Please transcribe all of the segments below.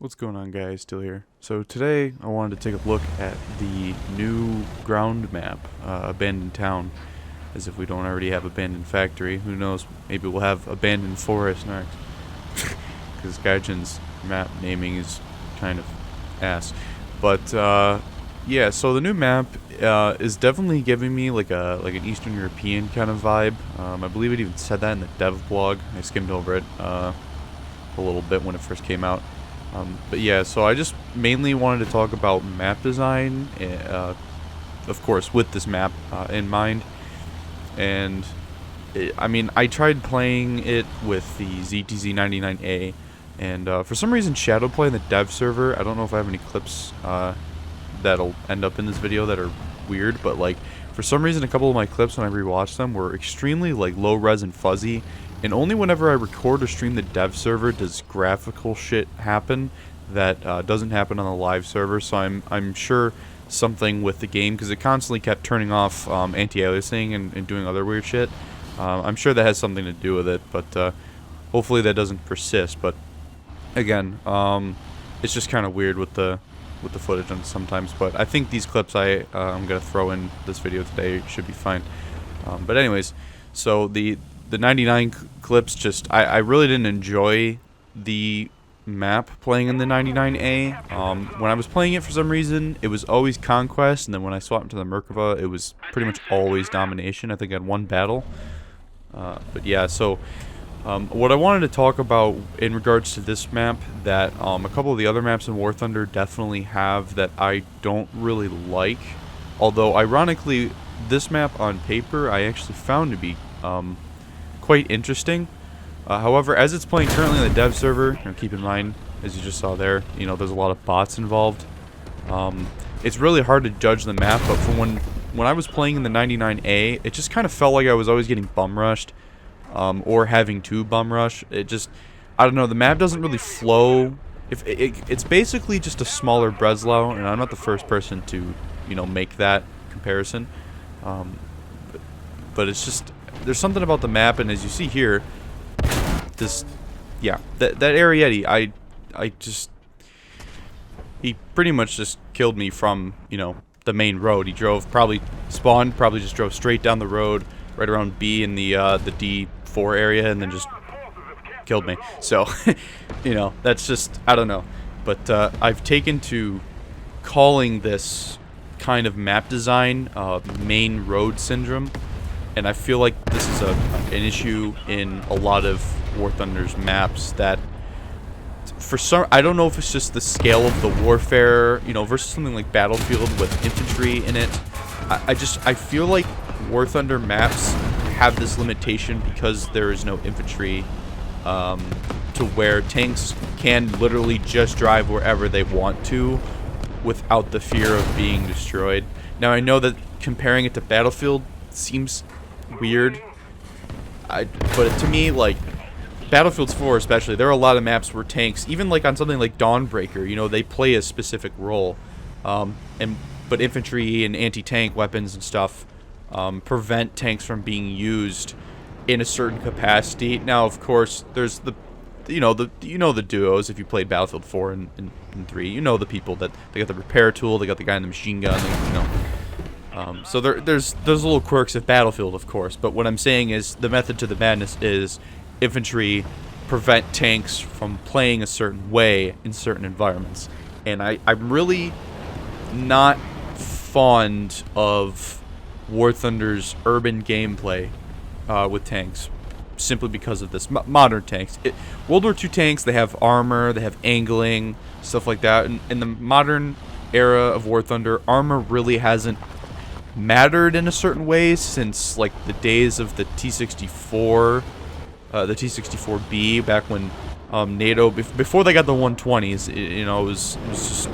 What's going on, guys? Still here. So today I wanted to take a look at the new ground map, Abandoned Town, as if we don't already have Abandoned Factory. Who knows, maybe we'll have Abandoned Forest next. Because Gaijin's map naming is kind of ass. But yeah, so the new map is definitely giving me like an Eastern European kind of vibe. I believe it even said that in the dev blog. I skimmed over it a little bit when it first came out. But yeah, so I just mainly wanted to talk about map design, of course, with this map in mind. And I mean, I tried playing it with the ZTZ99A, and for some reason, Shadowplay in the dev server. I don't know if I have any clips that'll end up in this video that are weird, but like for some reason, a couple of my clips when I rewatched them were extremely like low res and fuzzy. And only whenever I record or stream the dev server does graphical shit happen that doesn't happen on the live server. So I'm sure something with the game, because it constantly kept turning off anti-aliasing and doing other weird shit. I'm sure that has something to do with it, but hopefully that doesn't persist. But again, it's just kind of weird with the footage sometimes. But I think these clips I'm gonna throw in this video today should be fine. But anyways, so the 99 clips, just I really didn't enjoy the map playing in the 99A. When I was playing it, for some reason it was always Conquest, and then when I swapped to the Merkava it was pretty much always Domination. I think I had one battle, but yeah, so what I wanted to talk about in regards to this map that a couple of the other maps in War Thunder definitely have that I don't really like, although ironically this map on paper I actually found to be quite interesting. However, as it's playing currently on the dev server, keep in mind, as you just saw there, there's a lot of bots involved. It's really hard to judge the map, but from when I was playing in the 99A, it just kind of felt like I was always getting bum rushed, or having to bum rush. It just, I don't know, the map doesn't really flow. It's basically just a smaller Breslau, and I'm not the first person to, make that comparison. But it's just, there's something about the map, and as you see here, that Arietti, he pretty much just killed me from, the main road. He probably just drove straight down the road, right around B in the D4 area, and then just killed me. So, that's just, I don't know. But I've taken to calling this kind of map design main road syndrome. And I feel like this is an issue in a lot of War Thunder's maps that, I don't know if it's just the scale of the warfare, versus something like Battlefield with infantry in it. I feel like War Thunder maps have this limitation because there is no infantry, to where tanks can literally just drive wherever they want to without the fear of being destroyed. Now, I know that comparing it to Battlefield seems weird, but to me, like Battlefield 4 especially, there are a lot of maps where tanks, even like on something like Dawnbreaker, they play a specific role, but infantry and anti-tank weapons and stuff prevent tanks from being used in a certain capacity. Now, of course, there's the duos. If you played Battlefield 4 and 3, the people that they got the repair tool, they got the guy in the machine gun, so there's little quirks of Battlefield, of course, but what I'm saying is the method to the madness is infantry prevent tanks from playing a certain way in certain environments. And I'm really not fond of War Thunder's urban gameplay with tanks, simply because of this. Modern tanks. World War II tanks, they have armor, they have angling, stuff like that. And in the modern era of War Thunder, armor really hasn't mattered in a certain way since like the days of the T64, the T64B, back when NATO, before they got the 120s, it was just,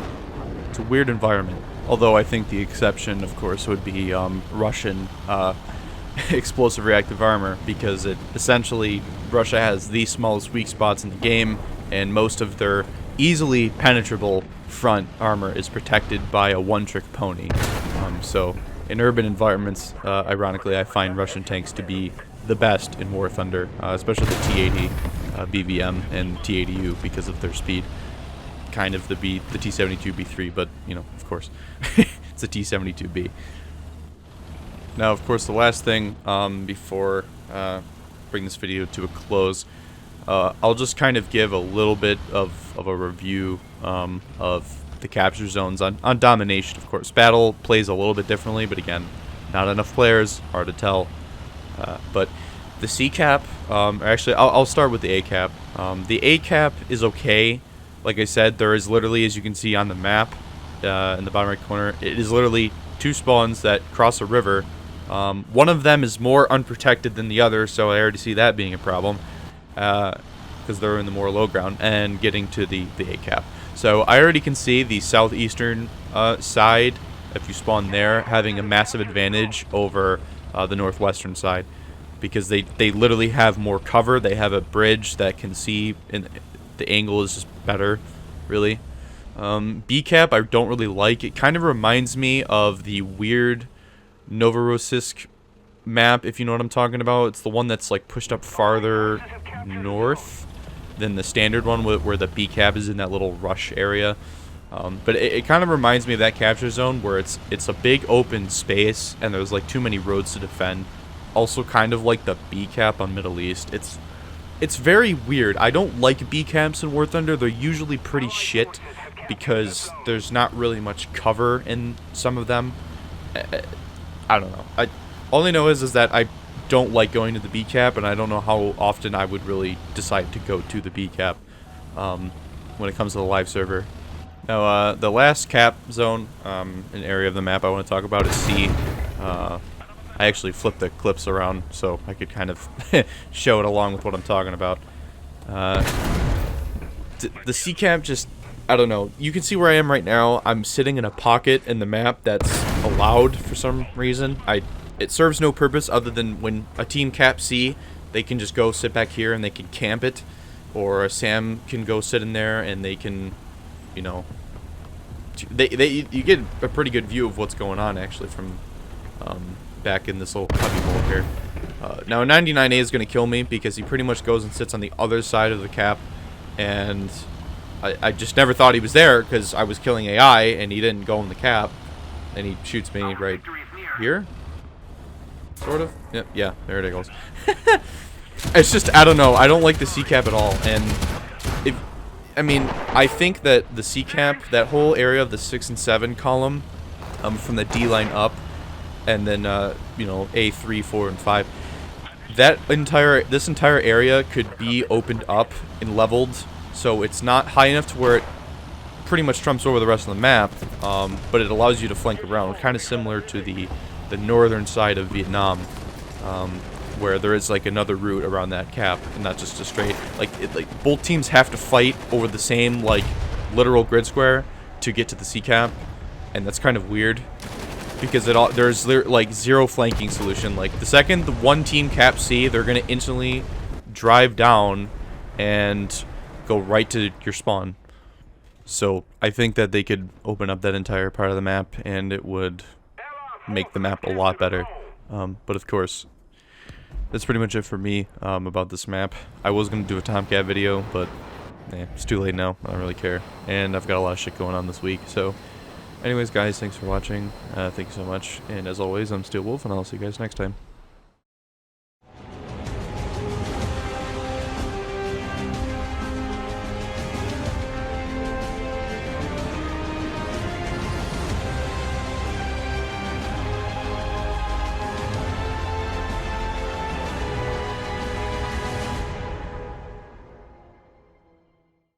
it's a weird environment. Although I think the exception, of course, would be Russian explosive reactive armor, because essentially Russia has the smallest weak spots in the game, and most of their easily penetrable front armor is protected by a one-trick pony. So in urban environments, ironically, I find Russian tanks to be the best in War Thunder, especially the T-80 BVM and T-80U because of their speed. kind of the T-72B3, but, you know, of course, it's a T-72B. Now, of course, the last thing before bring this video to a close, I'll just kind of give a little bit of a review of the capture zones on domination. Of course, battle plays a little bit differently, but again, not enough players, hard to tell. But the C cap, actually, I'll start with the A cap. The A cap is okay. Like I said, there is literally, as you can see on the map in the bottom right corner, it is literally 2 spawns that cross a river. One of them is more unprotected than the other, so I already see that being a problem, because they're in the more low ground and getting to the A cap. So I already can see the southeastern side, if you spawn there, having a massive advantage over the northwestern side, because they literally have more cover. They have a bridge that can see, and the angle is just better, really. B cap I don't really like. It kind of reminds me of the weird Novorossiysk map, if you know what I'm talking about. It's the one that's like pushed up farther north than the standard one, where the B cap is in that little rush area. But it kind of reminds me of that capture zone where it's a big open space and there's like too many roads to defend. Also kind of like the B cap on Middle East. It's very weird. I don't like B caps in War Thunder. They're usually pretty shit because there's not really much cover in some of them. I don't know. All I know is that I don't like going to the B cap, and I don't know how often I would really decide to go to the B cap when it comes to the live server. Now, the last cap zone, an area of the map I want to talk about is C. I actually flipped the clips around so I could kind of show it along with what I'm talking about. The C cap just, I don't know. You can see where I am right now. I'm sitting in a pocket in the map that's allowed for some reason. It serves no purpose other than when a team caps C, they can just go sit back here and they can camp it, or Sam can go sit in there and they can, you know, you get a pretty good view of what's going on actually from back in this little cubby hole here. Now 99A is going to kill me because he pretty much goes and sits on the other side of the cap, and I just never thought he was there because I was killing AI and he didn't go in the cap, and he shoots me right here. Sort of. Yep, yeah, there it goes. It's just, I don't know. I don't like the C cap at all. And I think that the C cap, that whole area of the 6 and 7 column, from the D line up, and then you know, A3, 4, and 5, this entire area could be opened up and leveled, so it's not high enough to where it pretty much trumps over the rest of the map, but it allows you to flank around, kind of similar to the northern side of Vietnam, where there is like another route around that cap, and not just a straight, like both teams have to fight over the same like literal grid square to get to the C cap, and that's kind of weird because there's like zero flanking solution. Like the second the one team caps C, they're gonna instantly drive down and go right to your spawn. So I think that they could open up that entire part of the map and it would make the map a lot better. But of course, that's pretty much it for me about this map. I was going to do a Tomcat video, but it's too late now. I don't really care. And I've got a lot of shit going on this week. So anyways, guys, thanks for watching. Thank you so much. And as always, I'm Steel Wolf, and I'll see you guys next time.